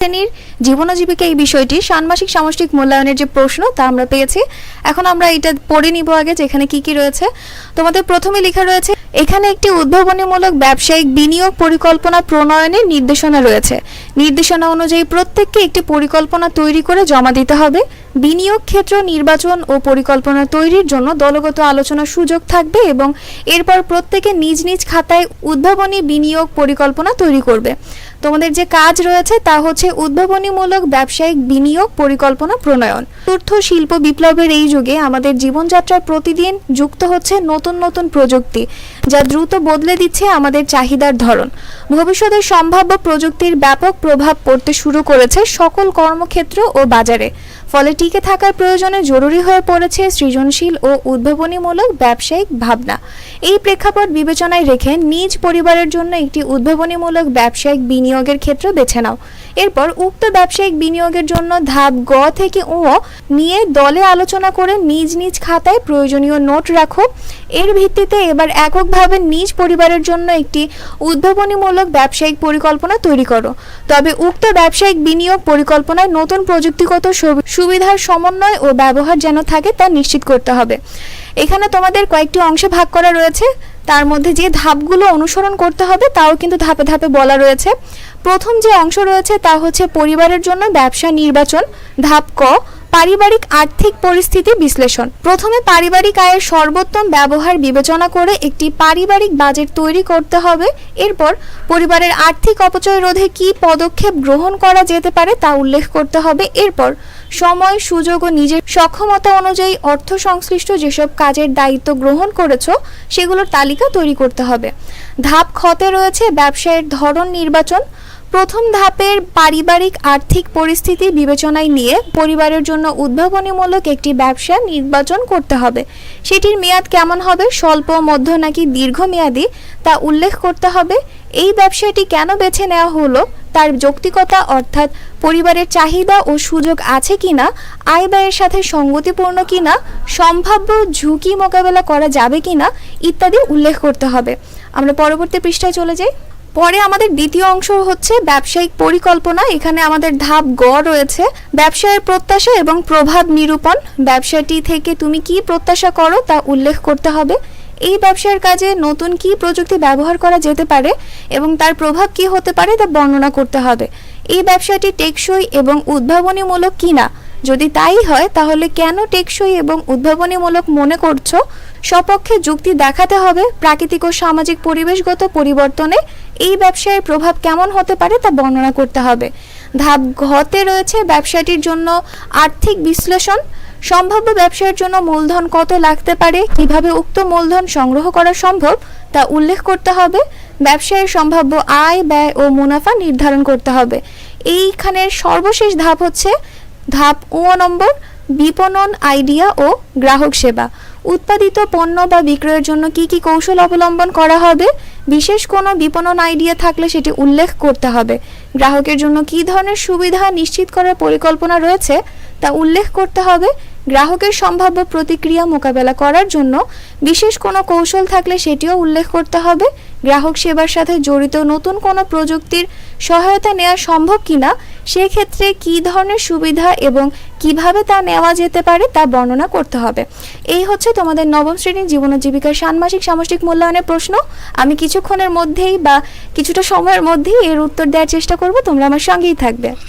শ্রেণীর জীবন ও জীবিকা এই বিষয়টি ষান্মাসিক সামষ্টিক মূল্যায়নের যে প্রশ্ন তা আমরা পেয়েছি। এখন আমরা এটা পড়ে নিব আগে যে এখানে কি কি রয়েছে। তোমাদের প্রথমে লেখা রয়েছে এখানে একটি উদ্ভাবনীমূলক ব্যবসায়িক বিনিয়োগ পরিকল্পনা প্রণয়নের নির্দেশনা রয়েছে। নির্দেশনা অনুযায়ী প্রত্যেককে একটি পরিকল্পনা তৈরি করে জমা দিতে হবে। বিনিয়োগ ক্ষেত্র নির্বাচন ও পরিকল্পনা তৈরির জন্য দলগত আলোচনার সুযোগ থাকবে এবং এরপর প্রত্যেকে নিজ নিজ খাতায় উদ্ভাবনী বিনিয়োগ পরিকল্পনা তৈরি করবে। তোমাদের যে কাজ রয়েছে তা হচ্ছে উদ্ভাবনীমূলক ব্যবসায়িক বিনিয়োগ পরিকল্পনা প্রণয়ন। চতুর্থ শিল্প বিপ্লবের এই যুগে আমাদের জীবনযাত্রায় প্রতিদিন যুক্ত হচ্ছে নতুন নতুন প্রযুক্তি, যা দ্রুত বদলে দিচ্ছে আমাদের চাহিদার ধরন। ভবিষ্যতের সম্ভাব্য প্রযুক্তির ব্যাপক প্রভাব পড়তে শুরু করেছে সকল কর্মক্ষেত্র ও বাজারে। ফলে টিকে থাকার প্রয়োজনে জরুরি হয়ে পড়েছে সৃজনশীল ও উদ্ভাবনীমূলক ব্যবসায়িক ভাবনা। এই প্রেক্ষাপট বিবেচনায় রেখে নিজ পরিবারের জন্য একটি উদ্ভাবনীমূলক ব্যবসায়িক বিনিয়োগের ক্ষেত্র বেছে নাও। এরপর উক্ত ব্যবসায়িক বিনিয়োগের জন্য ধাপ গ থেকে ও নিয়ে দলে আলোচনা করে নিজ নিজ খাতায় প্রয়োজনীয় নোট রাখো। এর ভিত্তিতে এবার এককভাবে নিজ পরিবারের জন্য একটি উদ্ভাবনীমূলক ব্যবসায়িক পরিকল্পনা তৈরি করো। তবে উক্ত ব্যবসায়িক বিনিয়োগ পরিকল্পনায় নতুন প্রযুক্তিগত সুবিধার সমন্বয় ও ব্যবহার যেন থাকে তা নিশ্চিত করতে হবে। এখানে তোমাদের কয়েকটি অংশে ভাগ করা রয়েছে, তার মধ্যে যে ধাপগুলো অনুসরণ করতে হবে তাও কিন্তু ধাপে ধাপে বলা রয়েছে। প্রথম যে অংশ রয়েছে তা হচ্ছে পরিবারের জন্য ব্যবসা নির্বাচন। ধাপ ক, পারিবারিক আর্থিক পরিস্থিতি বিশ্লেষণ। প্রথমে পারিবারিক আয়ের সর্বোত্তম ব্যবহার বিবেচনা করে একটি পারিবারিক বাজেট তৈরি করতে হবে। এরপর পরিবারের আর্থিক অপচয় রোধে কী পদক্ষেপ গ্রহণ করা যেতে পারে তা উল্লেখ করতে হবে। এরপর সময়, সুযোগ ও নিজের সক্ষমতা অনুযায়ী অর্থ সংশ্লিষ্ট যেসব কাজের দায়িত্ব গ্রহণ করেছো সেগুলোর তালিকা তৈরি করতে হবে। ধাপ খতে রয়েছে ব্যবসায়ের ধরন নির্বাচন। প্রথম ধাপের পারিবারিক আর্থিক পরিস্থিতি বিবেচনায় নিয়ে পরিবারের জন্য উদ্ভাবনীমূলক একটি ব্যবসা নির্বাচন করতে হবে। সেটির মেয়াদ কেমন হবে, স্বল্প, মধ্য নাকি দীর্ঘমেয়াদী তা উল্লেখ করতে হবে। এই ব্যবসাটি কেন বেছে নেওয়া হলো তার যৌক্তিকতা, অর্থাৎ পরিবারের চাহিদা ও সুযোগ আছে কিনা, আয় ব্যয়ের সাথে সঙ্গতিপূর্ণ কিনা, সম্ভাব্য ঝুঁকি মোকাবেলা করা যাবে কিনা ইত্যাদি উল্লেখ করতে হবে। আমরা পরবর্তী পৃষ্ঠায় চলে যাই। পরে আমাদের দ্বিতীয় অংশ হচ্ছে ব্যবসায়িক পরিকল্পনা। এখানে আমাদের ধাপ গ রয়েছে ব্যবসায়ের প্রত্যাশা এবং প্রভাব নিরূপণ। ব্যবসাটি থেকে তুমি কি প্রত্যাশা করো তা উল্লেখ করতে হবে। এই ব্যবসার কাজে নতুন কি প্রযুক্তি ব্যবহার করা যেতে পারে এবং তার প্রভাব কি হতে পারে তা বর্ণনা করতে হবে। এই ব্যবসাটি টেকসই এবং উদ্ভাবনীমূলক কিনা, যদি তাই হয় তাহলে কেন টেকসই এবং উদ্ভাবনীমূলক মনে করছো। সপক্ষে যুক্তি দেখাতে হবে। প্রাকৃতিক ও সামাজিক পরিবেশগত পরিবর্তনে এই ব্যবসায়ের প্রভাব কেমন হতে পারে তা বর্ণনা করতে হবে। ধাপ ঘতে রয়েছে ব্যবসাটির জন্য আর্থিক বিশ্লেষণ। সম্ভাব্য ব্যবসার জন্য মূলধন কত লাগতে পারে, কিভাবে উক্ত মূলধন সংগ্রহ করা সম্ভব তা উল্লেখ করতে হবে। ব্যবসায়ের সম্ভাব্য আয়, ব্যয় ও মুনাফা নির্ধারণ করতে হবে। এইখানের সর্বশেষ ধাপ হচ্ছে ধাপ ও নম্বর, বিপণন আইডিয়া ও গ্রাহক সেবা। উৎপাদিত পণ্য বা বিক্রয়ের জন্য কি কি কৌশল অবলম্বন করা হবে, বিশেষ কোনো বিপণন আইডিয়া থাকলে সেটি উল্লেখ করতে হবে। গ্রাহকের জন্য কী ধরনের সুবিধা নিশ্চিত করার পরিকল্পনা রয়েছে তা উল্লেখ করতে হবে। গ্রাহকের সম্ভাব্য প্রতিক্রিয়া মোকাবেলা করার জন্য বিশেষ কোনো কৌশল থাকলে সেটিও উল্লেখ করতে হবে। গ্রাহক সেবার সাথে জড়িত নতুন কোনো প্রযুক্তির সহায়তা নেওয়া সম্ভব কিনা, সেক্ষেত্রে কী ধরনের সুবিধা এবং কিভাবে তা নেওয়া যেতে পারে তা বর্ণনা করতে হবে। এই হচ্ছে তোমাদের নবম শ্রেণীর জীবন ও জীবিকার ষান্মাসিক সামষ্টিক মূল্যায়নের প্রশ্ন। আমি কিছুক্ষণের মধ্যেই বা কিছুটা সময়ের মধ্যেই এর উত্তর দেওয়ার চেষ্টা করব, তোমরা আমার সঙ্গেই থাকবে।